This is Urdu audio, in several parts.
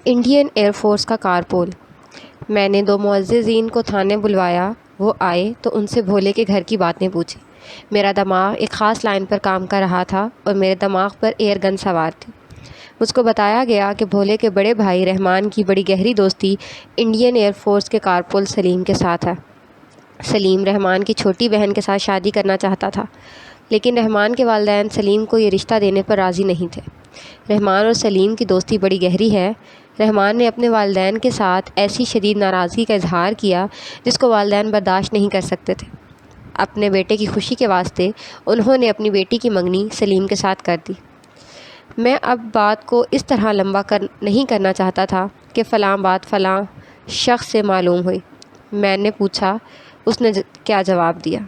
انڈین ایئر فورس کا کارپول۔ میں نے 2 معززین کو تھانے بلوایا۔ وہ آئے تو ان سے بھولے کے گھر کی باتیں پوچھی۔ میرا دماغ ایک خاص لائن پر کام کر رہا تھا اور میرے دماغ پر ایئر گن سوار تھی۔ مجھ کو بتایا گیا کہ بھولے کے بڑے بھائی رحمان کی بڑی گہری دوستی انڈین ایئر فورس کے کارپول سلیم کے ساتھ ہے۔ سلیم رحمان کی چھوٹی بہن کے ساتھ شادی کرنا چاہتا تھا، لیکن رحمان کے والدین سلیم کو یہ رشتہ دینے پر راضی نہیں تھے۔ رحمان اور سلیم کی دوستی بڑی گہری ہے۔ رحمان نے اپنے والدین کے ساتھ ایسی شدید ناراضگی کا اظہار کیا جس کو والدین برداشت نہیں کر سکتے تھے۔ اپنے بیٹے کی خوشی کے واسطے انہوں نے اپنی بیٹی کی منگنی سلیم کے ساتھ کر دی۔ میں اب بات کو اس طرح لمبا نہیں کرنا چاہتا تھا کہ فلاں بات فلاں شخص سے معلوم ہوئی۔ میں نے پوچھا، اس نے کیا جواب دیا؟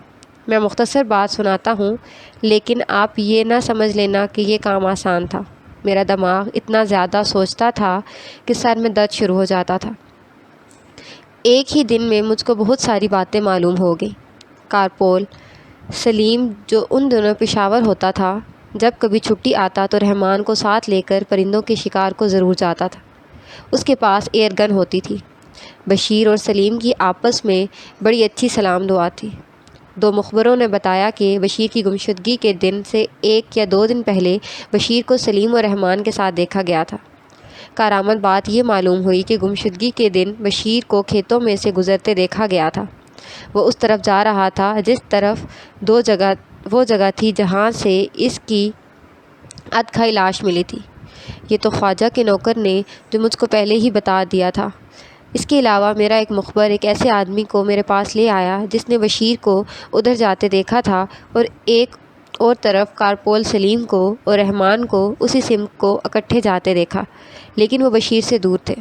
میں مختصر بات سناتا ہوں، لیکن آپ یہ نہ سمجھ لینا کہ یہ کام آسان تھا۔ میرا دماغ اتنا زیادہ سوچتا تھا کہ سر میں درد شروع ہو جاتا تھا۔ ایک ہی دن میں مجھ کو بہت ساری باتیں معلوم ہو گئیں۔ کارپول سلیم جو ان دنوں پشاور ہوتا تھا، جب کبھی چھٹی آتا تو رحمان کو ساتھ لے کر پرندوں کے شکار کو ضرور جاتا تھا۔ اس کے پاس ایئر گن ہوتی تھی۔ بشیر اور سلیم کی آپس میں بڑی اچھی سلام دعا تھی۔ 2 مخبروں نے بتایا کہ بشیر کی گمشدگی کے دن سے 1 یا 2 دن پہلے بشیر کو سلیم اور رحمان کے ساتھ دیکھا گیا تھا۔ کارآمد بات یہ معلوم ہوئی کہ گمشدگی کے دن بشیر کو کھیتوں میں سے گزرتے دیکھا گیا تھا۔ وہ اس طرف جا رہا تھا جس طرف وہ جگہ تھی جہاں سے اس کی ادکھائی لاش ملی تھی۔ یہ تو خواجہ کے نوکر نے جو مجھ کو پہلے ہی بتا دیا تھا۔ اس کے علاوہ میرا ایک مخبر ایک ایسے آدمی کو میرے پاس لے آیا جس نے بشیر کو ادھر جاتے دیکھا تھا اور ایک اور طرف کارپول سلیم کو اور رحمان کو اسی سمت کو اکٹھے جاتے دیکھا، لیکن وہ بشیر سے دور تھے۔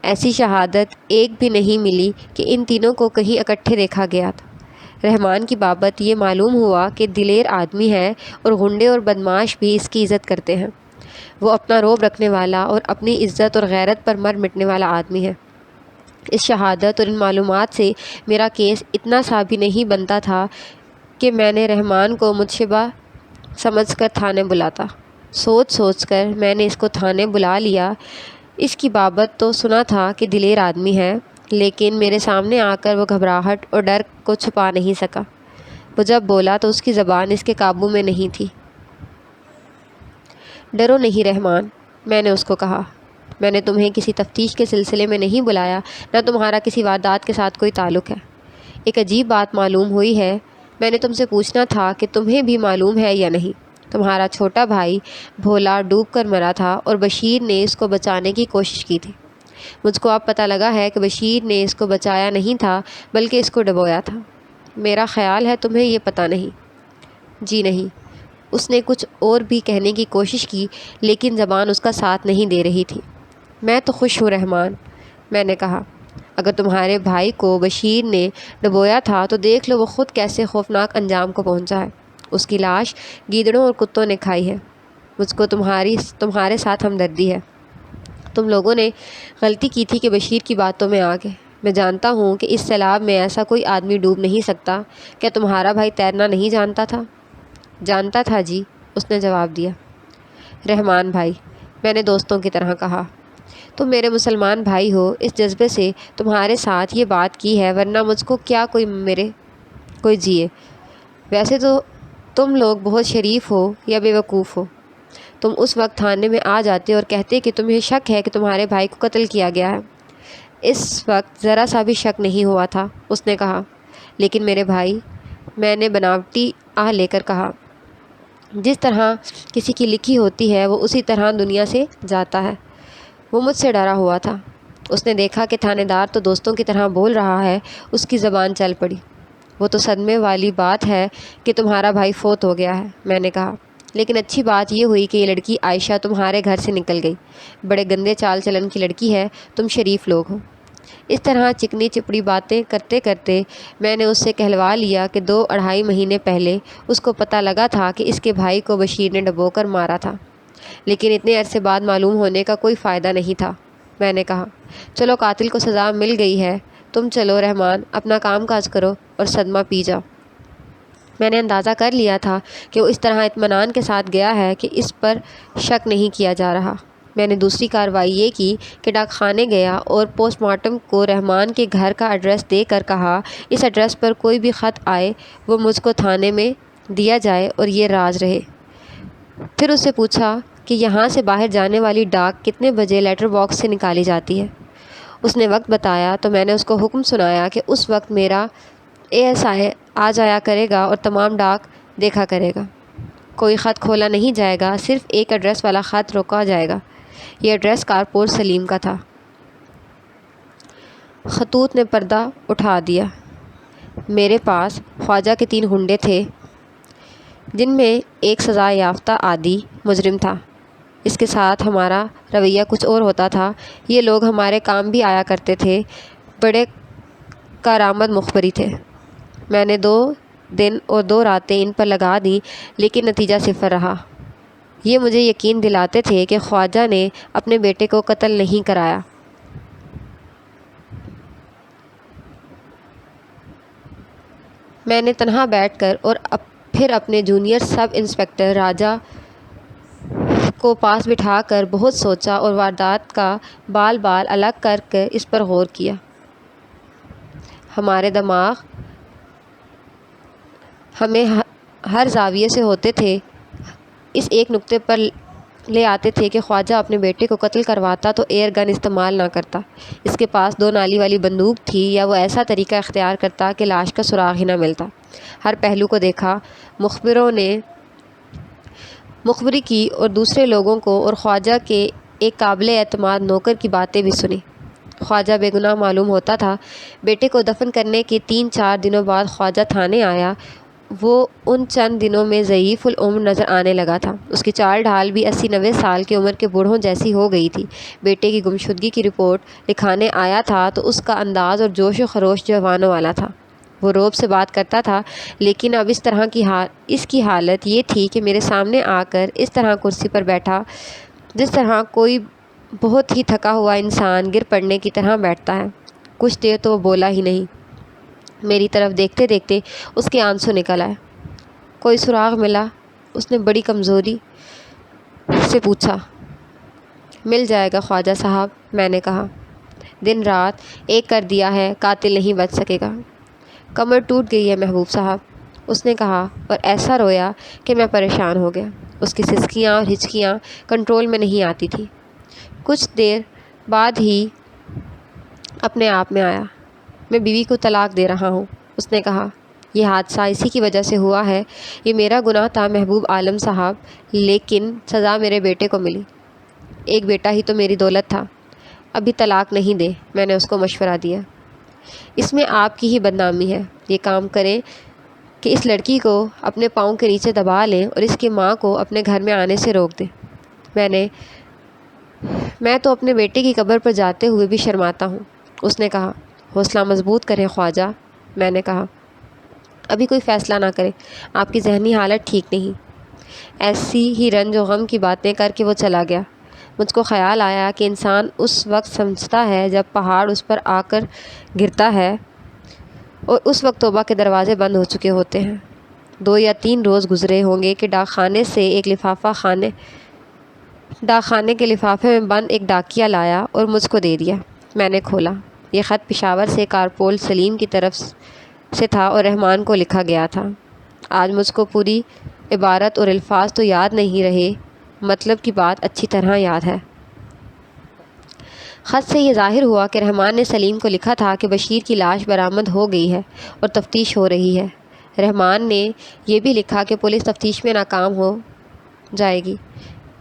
ایسی شہادت ایک بھی نہیں ملی کہ ان تینوں کو کہیں اکٹھے دیکھا گیا تھا۔ رحمان کی بابت یہ معلوم ہوا کہ دلیر آدمی ہے اور غنڈے اور بدماش بھی اس کی عزت کرتے ہیں۔ وہ اپنا روب رکھنے والا اور اپنی عزت اور غیرت پر مر مٹنے والا آدمی ہے۔ اس شہادت اور ان معلومات سے میرا کیس اتنا سا بھی نہیں بنتا تھا کہ میں نے رحمان کو مشتبہ سمجھ کر تھانے بلاتا۔ سوچ کر میں نے اس کو تھانے بلا لیا۔ اس کی بابت تو سنا تھا کہ دلیر آدمی ہے، لیکن میرے سامنے آ کر وہ گھبراہٹ اور ڈر کو چھپا نہیں سکا۔ وہ جب بولا تو اس کی زبان اس کے قابو میں نہیں تھی۔ ڈرو نہیں رحمان، میں نے اس کو کہا۔ میں نے تمہیں کسی تفتیش کے سلسلے میں نہیں بلایا، نہ تمہارا کسی واردات کے ساتھ کوئی تعلق ہے۔ ایک عجیب بات معلوم ہوئی ہے۔ میں نے تم سے پوچھنا تھا کہ تمہیں بھی معلوم ہے یا نہیں۔ تمہارا چھوٹا بھائی بھولا ڈوب کر مرا تھا اور بشیر نے اس کو بچانے کی کوشش کی تھی۔ مجھ کو اب پتہ لگا ہے کہ بشیر نے اس کو بچایا نہیں تھا بلکہ اس کو ڈبویا تھا۔ میرا خیال ہے تمہیں یہ پتہ نہیں۔ جی نہیں۔ اس نے کچھ اور بھی کہنے کی کوشش کی، لیکن زبان اس کا ساتھ نہیں دے رہی تھی۔ میں تو خوش ہوں رحمان، میں نے کہا۔ اگر تمہارے بھائی کو بشیر نے ڈبویا تھا تو دیکھ لو وہ خود کیسے خوفناک انجام کو پہنچا ہے۔ اس کی لاش گیدڑوں اور کتوں نے کھائی ہے۔ مجھ کو تمہارے ساتھ ہمدردی ہے۔ تم لوگوں نے غلطی کی تھی کہ بشیر کی باتوں میں آ گئے۔ میں جانتا ہوں کہ اس سیلاب میں ایسا کوئی آدمی ڈوب نہیں سکتا۔ کیا تمہارا بھائی تیرنا نہیں جانتا تھا؟ جانتا تھا جی، اس نے جواب دیا۔ رحمان بھائی، میں نے دوستوں کی طرح کہا، تم میرے مسلمان بھائی ہو، اس جذبے سے تمہارے ساتھ یہ بات کی ہے، ورنہ مجھ کو کیا کوئی جیے۔ ویسے تو تم لوگ بہت شریف ہو یا بے وقوف ہو۔ تم اس وقت تھانے میں آ جاتے اور کہتے کہ تمہیں شک ہے کہ تمہارے بھائی کو قتل کیا گیا ہے۔ اس وقت ذرا سا بھی شک نہیں ہوا تھا، اس نے کہا۔ لیکن میرے بھائی، میں نے بناوٹی آہ لے کر کہا، جس طرح کسی کی لکھی ہوتی ہے وہ اسی طرح دنیا سے جاتا ہے۔ وہ مجھ سے ڈرا ہوا تھا۔ اس نے دیکھا کہ تھانے دار تو دوستوں کی طرح بول رہا ہے، اس کی زبان چل پڑی۔ وہ تو صدمے والی بات ہے کہ تمہارا بھائی فوت ہو گیا ہے، میں نے کہا، لیکن اچھی بات یہ ہوئی کہ یہ لڑکی عائشہ تمہارے گھر سے نکل گئی۔ بڑے گندے چال چلن کی لڑکی ہے، تم شریف لوگ ہو۔ اس طرح چکنی چپڑی باتیں کرتے کرتے میں نے اس سے کہلوا لیا کہ 2-2.5 مہینے پہلے اس کو پتہ لگا تھا کہ اس کے بھائی کو بشیر نے ڈبو کر مارا تھا، لیکن اتنے عرصے بعد معلوم ہونے کا کوئی فائدہ نہیں تھا۔ میں نے کہا، چلو قاتل کو سزا مل گئی ہے، تم چلو رحمان، اپنا کام کاج کرو اور صدمہ پی جاؤ۔ میں نے اندازہ کر لیا تھا کہ وہ اس طرح اطمینان کے ساتھ گیا ہے کہ اس پر شک نہیں کیا جا رہا۔ میں نے دوسری کارروائی یہ کی کہ ڈاک خانے گیا اور پوسٹ مارٹم کو رحمان کے گھر کا ایڈریس دے کر کہا اس ایڈریس پر کوئی بھی خط آئے وہ مجھ کو تھانے میں دیا جائے اور یہ راز رہے۔ پھر اس سے پوچھا کہ یہاں سے باہر جانے والی ڈاک کتنے بجے لیٹر باکس سے نکالی جاتی ہے۔ اس نے وقت بتایا تو میں نے اس کو حکم سنایا کہ اس وقت میرا ASI آ جایا کرے گا اور تمام ڈاک دیکھا کرے گا۔ کوئی خط کھولا نہیں جائے گا، صرف ایک ایڈریس والا خط روکا جائے گا۔ یہ ایڈریس کارپور سلیم کا تھا۔ خطوط نے پردہ اٹھا دیا۔ میرے پاس خواجہ کے 3 ہنڈے تھے جن میں ایک سزا یافتہ عادی مجرم تھا۔ اس کے ساتھ ہمارا رویہ کچھ اور ہوتا تھا۔ یہ لوگ ہمارے کام بھی آیا کرتے تھے، بڑے کارآمد مخبری تھے۔ میں نے 2 دن اور 2 راتیں ان پر لگا دیں لیکن نتیجہ صفر رہا۔ یہ مجھے یقین دلاتے تھے کہ خواجہ نے اپنے بیٹے کو قتل نہیں کرایا۔ میں نے تنہا بیٹھ کر اور پھر اپنے جونیئر سب انسپکٹر راجہ کو پاس بٹھا کر بہت سوچا اور واردات کا بال بال الگ کر کے اس پر غور کیا۔ ہمارے دماغ ہمیں ہر زاویے سے ہوتے تھے اس ایک نقطے پر لے آتے تھے کہ خواجہ اپنے بیٹے کو قتل کرواتا تو ایئر گن استعمال نہ کرتا، اس کے پاس 2 نالی والی بندوق تھی، یا وہ ایسا طریقہ اختیار کرتا کہ لاش کا سراغ ہی نہ ملتا۔ ہر پہلو کو دیکھا، مخبروں نے مخبری کی اور دوسرے لوگوں کو اور خواجہ کے ایک قابل اعتماد نوکر کی باتیں بھی سنی۔ خواجہ بے گناہ معلوم ہوتا تھا۔ بیٹے کو دفن کرنے کے 3-4 دنوں بعد خواجہ تھانے آیا۔ وہ ان چند دنوں میں ضعیف العمر نظر آنے لگا تھا۔ اس کی چال ڈھال بھی 80-90 سال کی عمر کے بوڑھوں جیسی ہو گئی تھی۔ بیٹے کی گمشدگی کی رپورٹ لکھانے آیا تھا تو اس کا انداز اور جوش و خروش جوانوں والا تھا۔ وہ رعب سے بات کرتا تھا، لیکن اب اس کی حالت یہ تھی کہ میرے سامنے آ کر اس طرح کرسی پر بیٹھا جس طرح کوئی بہت ہی تھکا ہوا انسان گر پڑنے کی طرح بیٹھتا ہے۔ کچھ دیر تو وہ بولا ہی نہیں۔ میری طرف دیکھتے دیکھتے اس کے آنسو نکل آئے۔ کوئی سراغ ملا؟ اس نے بڑی کمزوری سے پوچھا۔ مل جائے گا خواجہ صاحب، میں نے کہا۔ دن رات ایک کر دیا ہے، قاتل نہیں بچ سکے گا۔ کمر ٹوٹ گئی ہے محبوب صاحب، اس نے کہا اور ایسا رویا کہ میں پریشان ہو گیا۔ اس کی سسکیاں اور ہچکیاں کنٹرول میں نہیں آتی تھی۔ کچھ دیر بعد ہی اپنے آپ میں آیا۔ میں بیوی کو طلاق دے رہا ہوں، اس نے کہا۔ یہ حادثہ اسی کی وجہ سے ہوا ہے۔ یہ میرا گناہ تھا محبوب عالم صاحب، لیکن سزا میرے بیٹے کو ملی۔ ایک بیٹا ہی تو میری دولت تھا۔ ابھی طلاق نہیں دے، میں نے اس کو مشورہ دیا۔ اس میں آپ کی ہی بدنامی ہے۔ یہ کام کریں کہ اس لڑکی کو اپنے پاؤں کے نیچے دبا لیں اور اس کی ماں کو اپنے گھر میں آنے سے روک دیں۔ میں تو اپنے بیٹے کی قبر پر جاتے ہوئے بھی شرماتا ہوں، اس نے کہا۔ حوصلہ مضبوط کریں خواجہ، میں نے کہا۔ ابھی کوئی فیصلہ نہ کریں، آپ کی ذہنی حالت ٹھیک نہیں۔ ایسی ہی رنج و غم کی باتیں کر کے وہ چلا گیا۔ مجھ کو خیال آیا کہ انسان اس وقت سمجھتا ہے جب پہاڑ اس پر آ کر گرتا ہے، اور اس وقت توبہ کے دروازے بند ہو چکے ہوتے ہیں۔ 2 یا 3 روز گزرے ہوں گے کہ ڈاک خانے کے لفافے میں بند ایک ڈاکیا لایا اور مجھ کو دے دیا۔ میں نے کھولا۔ یہ خط پشاور سے کارپول سلیم کی طرف سے تھا اور رحمان کو لکھا گیا تھا۔ آج مجھ کو پوری عبارت اور الفاظ تو یاد نہیں رہے، مطلب کی بات اچھی طرح یاد ہے۔ خط سے یہ ظاہر ہوا کہ رحمان نے سلیم کو لکھا تھا کہ بشیر کی لاش برآمد ہو گئی ہے اور تفتیش ہو رہی ہے۔ رحمان نے یہ بھی لکھا کہ پولیس تفتیش میں ناکام ہو جائے گی۔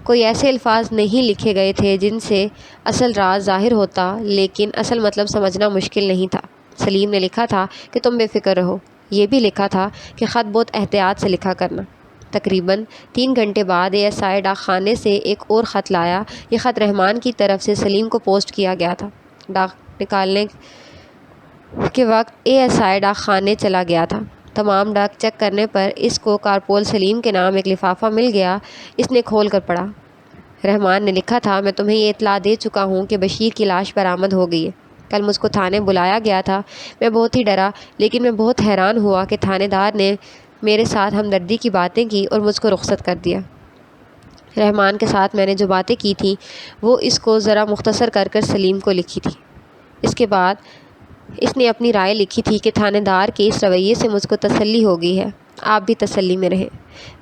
کوئی ایسے الفاظ نہیں لکھے گئے تھے جن سے اصل راز ظاہر ہوتا، لیکن اصل مطلب سمجھنا مشکل نہیں تھا۔ سلیم نے لکھا تھا کہ تم بے فکر رہو۔ یہ بھی لکھا تھا کہ خط بہت احتیاط سے لکھا کرنا۔ تقریباً 3 گھنٹے بعد ASI ڈاک خانے سے ایک اور خط لایا۔ یہ خط رحمان کی طرف سے سلیم کو پوسٹ کیا گیا تھا۔ ڈاک نکالنے کے وقت ASI ڈاک خانے چلا گیا تھا۔ تمام ڈاک چیک کرنے پر اس کو کارپول سلیم کے نام ایک لفافہ مل گیا۔ اس نے کھول کر پڑھا۔ رحمان نے لکھا تھا، میں تمہیں یہ اطلاع دے چکا ہوں کہ بشیر کی لاش برآمد ہو گئی ہے۔ کل مجھ کو تھانے بلایا گیا تھا۔ میں بہت ہی ڈرا، لیکن میں بہت حیران ہوا کہ تھانے دار نے میرے ساتھ ہمدردی کی باتیں کی اور مجھ کو رخصت کر دیا۔ رحمان کے ساتھ میں نے جو باتیں کی تھیں وہ اس کو ذرا مختصر کر کر سلیم کو لکھی تھی۔ اس کے بعد اس نے اپنی رائے لکھی تھی کہ تھانے دار کے اس رویے سے مجھ کو تسلی ہو گئی ہے، آپ بھی تسلی میں رہیں۔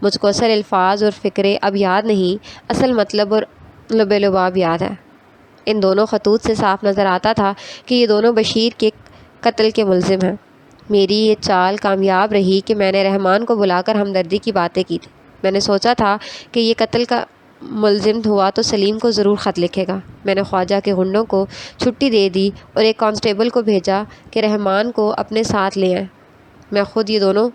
مجھ کو اصل الفاظ اور فقرے اب یاد نہیں، اصل مطلب اور لب لباب یاد ہے۔ ان دونوں خطوط سے صاف نظر آتا تھا کہ یہ دونوں بشیر کے قتل کے ملزم ہیں۔ میری یہ چال کامیاب رہی کہ میں نے رحمان کو بلا کر ہمدردی کی باتیں کی تھی۔ میں نے سوچا تھا کہ یہ قتل کا ملزم ہوا تو سلیم کو ضرور خط لکھے گا۔ میں نے خواجہ کے غنڈوں کو چھٹی دے دی اور ایک کانسٹیبل کو بھیجا کہ رحمان کو اپنے ساتھ لے آئیں۔ میں خود یہ دونوں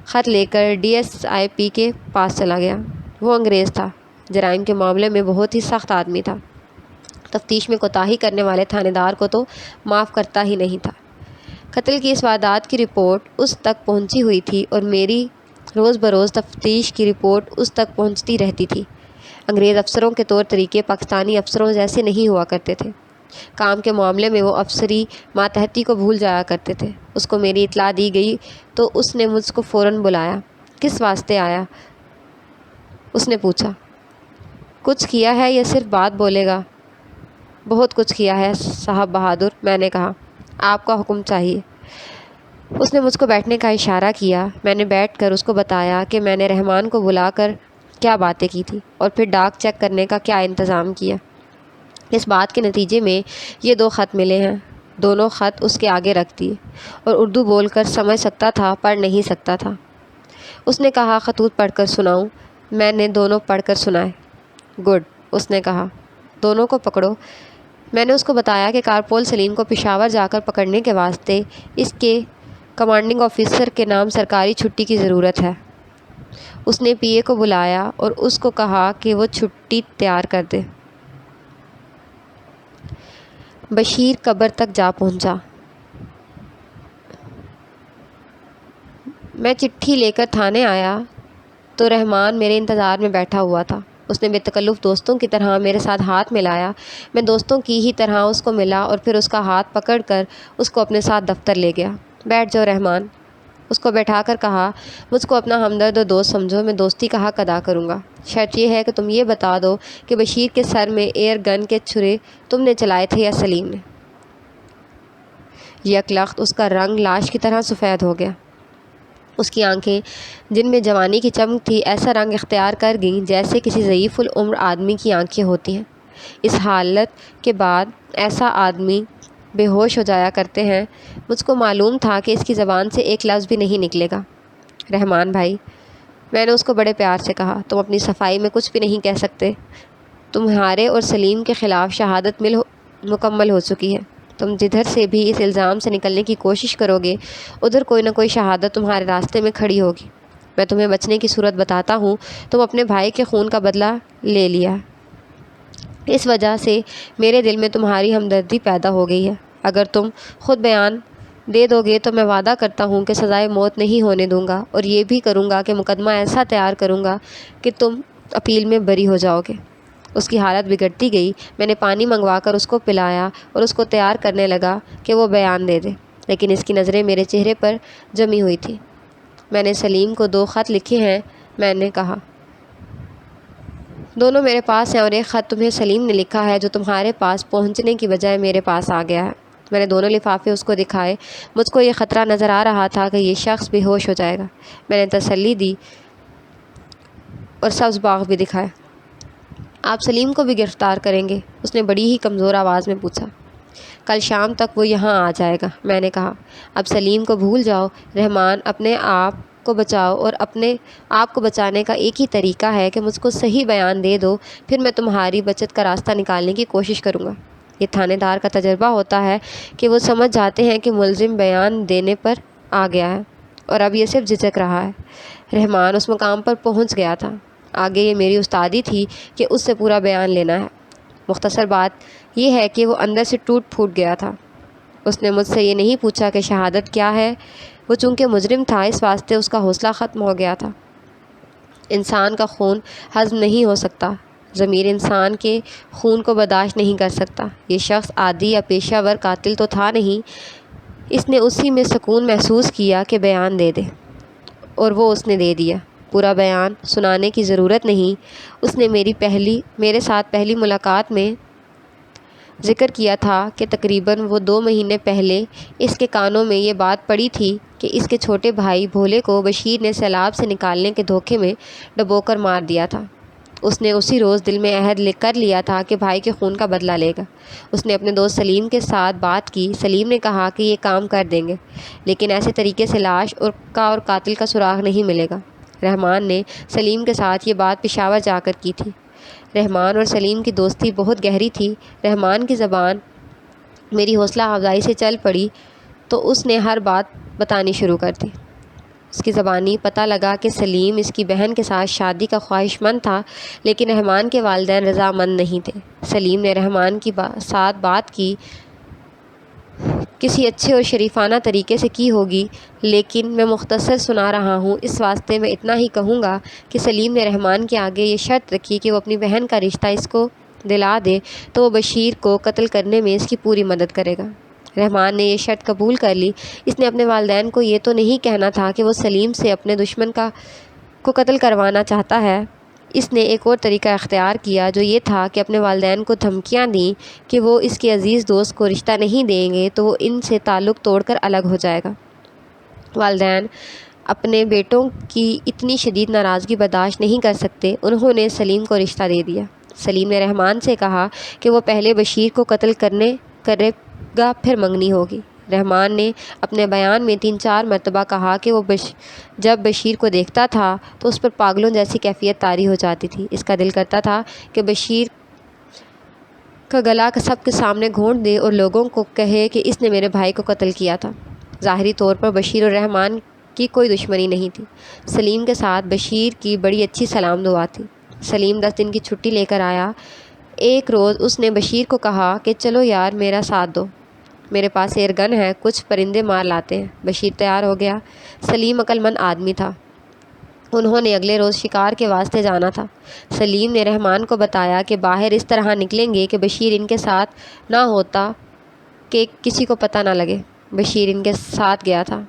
خط لے کر DSIP کے پاس چلا گیا۔ وہ انگریز تھا، جرائم کے معاملے میں بہت ہی سخت آدمی تھا، تفتیش میں کوتاہی کرنے والے تھانے دار کو تو معاف کرتا ہی نہیں تھا۔ قتل کی اس واردات کی رپورٹ اس تک پہنچی ہوئی تھی اور میری روز بروز تفتیش کی رپورٹ اس تک پہنچتی رہتی تھی۔ انگریز افسروں کے طور طریقے پاکستانی افسروں جیسے نہیں ہوا کرتے تھے۔ کام کے معاملے میں وہ افسری ماتحتی کو بھول جایا کرتے تھے۔ اس کو میری اطلاع دی گئی تو اس نے مجھ کو فوراً بلایا۔ کس واسطے آیا؟ اس نے پوچھا۔ کچھ کیا ہے یا صرف بات بولے گا؟ بہت کچھ کیا ہے صاحب بہادر، میں نے کہا۔ آپ کا حکم چاہیے۔ اس نے مجھ کو بیٹھنے کا اشارہ کیا۔ میں نے بیٹھ کر اس کو بتایا کہ میں نے رحمان کو بلا کر کیا باتیں کی تھی اور پھر ڈاک چیک کرنے کا کیا انتظام کیا۔ اس بات کے نتیجے میں یہ 2 خط ملے ہیں۔ دونوں خط اس کے آگے رکھ دیے اور اردو بول کر سمجھ سکتا تھا، پڑھ نہیں سکتا تھا۔ اس نے کہا خطوط پڑھ کر سناؤں؟ میں نے دونوں پڑھ کر سنائے۔ گڈ، اس نے کہا، دونوں کو پکڑو۔ میں نے اس کو بتایا کہ کارپول سلیم کو پشاور جا کر پکڑنے کے واسطے اس کے کمانڈنگ آفیسر کے نام سرکاری چھٹی کی ضرورت ہے۔ اس نے PA کو بلایا اور اس کو کہا کہ وہ چھٹی تیار کر دے۔ بشیر قبر تک جا پہنچا۔ میں چٹھی لے کر تھانے آیا تو رحمان میرے انتظار میں بیٹھا ہوا تھا۔ اس نے بے تکلف دوستوں کی طرح میرے ساتھ ہاتھ ملایا۔ میں دوستوں کی ہی طرح اس کو ملا اور پھر اس کا ہاتھ پکڑ کر اس کو اپنے ساتھ دفتر لے گیا۔ بیٹھ جاؤ رحمان، اس کو بیٹھا کر کہا۔ مجھ کو اپنا ہمدرد اور دوست سمجھو، میں دوستی کا حق ادا کروں گا۔ شرط یہ ہے کہ تم یہ بتا دو کہ بشیر کے سر میں ایئر گن کے چھرے تم نے چلائے تھے یا سلیم نے؟ یک لخت اس کا رنگ لاش کی طرح سفید ہو گیا۔ اس کی آنکھیں جن میں جوانی کی چمک تھی ایسا رنگ اختیار کر گئیں جیسے کسی ضعیف العمر آدمی کی آنکھیں ہوتی ہیں۔ اس حالت کے بعد ایسا آدمی بے ہوش ہو جایا کرتے ہیں۔ مجھ کو معلوم تھا کہ اس کی زبان سے ایک لفظ بھی نہیں نکلے گا۔ رحمان بھائی، میں نے اس کو بڑے پیار سے کہا، تم اپنی صفائی میں کچھ بھی نہیں کہہ سکتے۔ تمہارے اور سلیم کے خلاف شہادت مکمل ہو چکی ہے۔ تم جدھر سے بھی اس الزام سے نکلنے کی کوشش کرو گے ادھر کوئی نہ کوئی شہادت تمہارے راستے میں کھڑی ہوگی۔ میں تمہیں بچنے کی صورت بتاتا ہوں۔ تم اپنے بھائی کے خون کا بدلہ لے لیا، اس وجہ سے میرے دل میں تمہاری ہمدردی پیدا ہو گئی ہے۔ اگر تم خود بیان دے دو گے تو میں وعدہ کرتا ہوں کہ سزائے موت نہیں ہونے دوں گا، اور یہ بھی کروں گا کہ مقدمہ ایسا تیار کروں گا کہ تم اپیل میں بری ہو جاؤ گے۔ اس کی حالت بگڑتی گئی۔ میں نے پانی منگوا کر اس کو پلایا اور اس کو تیار کرنے لگا کہ وہ بیان دے دے، لیکن اس کی نظریں میرے چہرے پر جمی ہوئی تھیں۔ میں نے سلیم کو 2 خط لکھے ہیں، میں نے کہا۔ دونوں میرے پاس ہیں اور ایک خط تمہیں سلیم نے لکھا ہے جو تمہارے پاس پہنچنے کی بجائے میرے پاس آ گیا ہے۔ میں نے دونوں لفافے اس کو دکھائے۔ مجھ کو یہ خطرہ نظر آ رہا تھا کہ یہ شخص بے ہوش ہو جائے گا۔ میں نے تسلی دی اور سبز باغ بھی دکھائے۔ آپ سلیم کو بھی گرفتار کریں گے؟ اس نے بڑی ہی کمزور آواز میں پوچھا۔ کل شام تک وہ یہاں آ جائے گا، میں نے کہا۔ اب سلیم کو بھول جاؤ رحمان، اپنے آپ کو بچاؤ، اور اپنے آپ کو بچانے کا ایک ہی طریقہ ہے کہ مجھ کو صحیح بیان دے دو، پھر میں تمہاری بچت کا راستہ نکالنے کی کوشش کروں گا۔ یہ تھانے دار کا تجربہ ہوتا ہے کہ وہ سمجھ جاتے ہیں کہ ملزم بیان دینے پر آ گیا ہے اور اب یہ صرف جھجک رہا ہے۔ رحمان اس مقام پر پہنچ گیا تھا۔ آگے یہ میری استادی تھی کہ اس سے پورا بیان لینا ہے۔ مختصر بات یہ ہے کہ وہ اندر سے ٹوٹ پھوٹ گیا تھا۔ اس نے مجھ سے یہ نہیں پوچھا کہ شہادت کیا ہے۔ وہ چونکہ مجرم تھا اس واسطے اس کا حوصلہ ختم ہو گیا تھا۔ انسان کا خون ہضم نہیں ہو سکتا، ضمیر انسان کے خون کو برداشت نہیں کر سکتا۔ یہ شخص عادی یا پیشہ ور قاتل تو تھا نہیں۔ اس نے اسی میں سکون محسوس کیا کہ بیان دے دے، اور وہ اس نے دے دیا۔ پورا بیان سنانے کی ضرورت نہیں۔ اس نے میرے ساتھ پہلی ملاقات میں ذکر کیا تھا کہ تقریباً وہ 2 مہینے پہلے اس کے کانوں میں یہ بات پڑی تھی کہ اس کے چھوٹے بھائی بھولے کو بشیر نے سیلاب سے نکالنے کے دھوکے میں ڈبو کر مار دیا تھا۔ اس نے اسی روز دل میں عہد کر لیا تھا کہ بھائی کے خون کا بدلہ لے گا۔ اس نے اپنے دوست سلیم کے ساتھ بات کی۔ سلیم نے کہا کہ یہ کام کر دیں گے، لیکن ایسے طریقے سے لاش اور قاتل کا سراغ نہیں ملے گا۔ رحمان نے سلیم کے ساتھ یہ بات پشاور جا کر کی تھی۔ رحمان اور سلیم کی دوستی بہت گہری تھی۔ رحمان کی زبان میری حوصلہ افزائی سے چل پڑی تو اس نے ہر بات بتانی شروع کر دی۔ اس کی زبانی پتہ لگا کہ سلیم اس کی بہن کے ساتھ شادی کا خواہش مند تھا، لیکن رحمان کے والدین رضامند نہیں تھے۔ سلیم نے رحمان کی ساتھ بات کی کسی اچھے اور شریفانہ طریقے سے کی ہوگی، لیکن میں مختصر سنا رہا ہوں۔ اس واسطے میں اتنا ہی کہوں گا کہ سلیم نے رحمان کے آگے یہ شرط رکھی کہ وہ اپنی بہن کا رشتہ اس کو دلا دے تو وہ بشیر کو قتل کرنے میں اس کی پوری مدد کرے گا۔ رحمان نے یہ شرط قبول کر لی۔ اس نے اپنے والدین کو یہ تو نہیں کہنا تھا کہ وہ سلیم سے اپنے دشمن کو قتل کروانا چاہتا ہے۔ اس نے ایک اور طریقہ اختیار کیا، جو یہ تھا کہ اپنے والدین کو دھمکیاں دیں کہ وہ اس کے عزیز دوست کو رشتہ نہیں دیں گے تو وہ ان سے تعلق توڑ کر الگ ہو جائے گا۔ والدین اپنے بیٹوں کی اتنی شدید ناراضگی برداشت نہیں کر سکتے۔ انہوں نے سلیم کو رشتہ دے دیا۔ سلیم نے رحمان سے کہا کہ وہ پہلے بشیر کو قتل کرے گا، پھر منگنی ہوگی۔ رحمان نے اپنے بیان میں 3-4 مرتبہ کہا کہ وہ جب بشیر کو دیکھتا تھا تو اس پر پاگلوں جیسی کیفیت طاری ہو جاتی تھی۔ اس کا دل کرتا تھا کہ بشیر کا گلا سب کے سامنے گھونٹ دے اور لوگوں کو کہے کہ اس نے میرے بھائی کو قتل کیا تھا۔ ظاہری طور پر بشیر اور رحمان کی کوئی دشمنی نہیں تھی۔ سلیم کے ساتھ بشیر کی بڑی اچھی سلام دعا تھی۔ سلیم 10 دن کی چھٹی لے کر آیا۔ ایک روز اس نے بشیر کو کہا کہ چلو یار میرا ساتھ دو، میرے پاس ایئر گن ہے، کچھ پرندے مار لاتے ہیں۔ بشیر تیار ہو گیا۔ سلیم عقل مند آدمی تھا۔ انہوں نے اگلے روز شکار کے واسطے جانا تھا۔ سلیم نے رحمان کو بتایا کہ باہر اس طرح نکلیں گے کہ بشیر ان کے ساتھ نہ ہوتا کہ کسی کو پتہ نہ لگے۔ بشیر ان کے ساتھ گیا تھا۔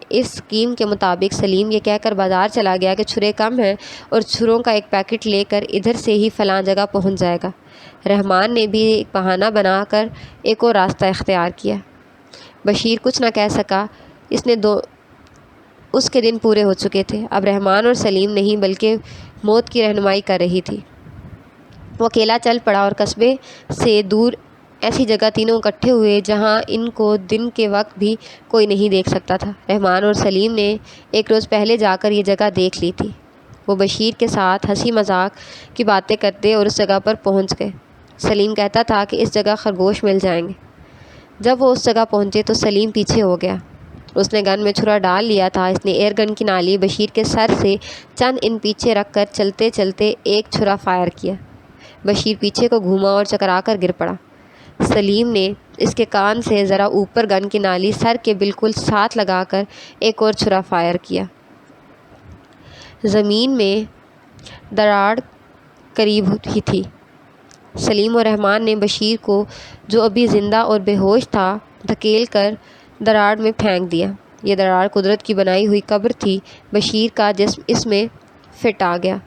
اس اسکیم کے مطابق سلیم یہ کہہ کر بازار چلا گیا کہ چھرے کم ہیں اور چھروں کا ایک پیکٹ لے کر ادھر سے ہی فلاں جگہ پہنچ جائے گا۔ رحمان نے بھی ایک بہانہ بنا کر ایک اور راستہ اختیار کیا۔ بشیر کچھ نہ کہہ سکا۔ اس کے دن پورے ہو چکے تھے۔ اب رحمان اور سلیم نہیں بلکہ موت کی رہنمائی کر رہی تھی۔ وہ اکیلا چل پڑا اور قصبے سے دور ایسی جگہ تینوں اکٹھے ہوئے جہاں ان کو دن کے وقت بھی کوئی نہیں دیکھ سکتا تھا۔ رحمان اور سلیم نے ایک روز پہلے جا کر یہ جگہ دیکھ لی تھی۔ وہ بشیر کے ساتھ ہنسی مذاق کی باتیں کرتے اور اس جگہ پر پہنچ گئے۔ سلیم کہتا تھا کہ اس جگہ خرگوش مل جائیں گے۔ جب وہ اس جگہ پہنچے تو سلیم پیچھے ہو گیا۔ اس نے گن میں چھرا ڈال لیا تھا۔ اس نے ایئر گن کی نالی بشیر کے سر سے چند ان پیچھے رکھ کر چلتے چلتے ایک چھرا فائر کیا۔ بشیر پیچھے کو گھوما اور چکرا کر گر پڑا۔ سلیم نے اس کے کان سے ذرا اوپر گن کی نالی سر کے بالکل ساتھ لگا کر ایک اور چھرا فائر کیا۔ زمین میں دراڑ قریب ہی تھی۔ سلیم اور رحمان نے بشیر کو، جو ابھی زندہ اور بے ہوش تھا، دھکیل کر دراڑ میں پھینک دیا۔ یہ دراڑ قدرت کی بنائی ہوئی قبر تھی۔ بشیر کا جسم اس میں فٹ آ گیا۔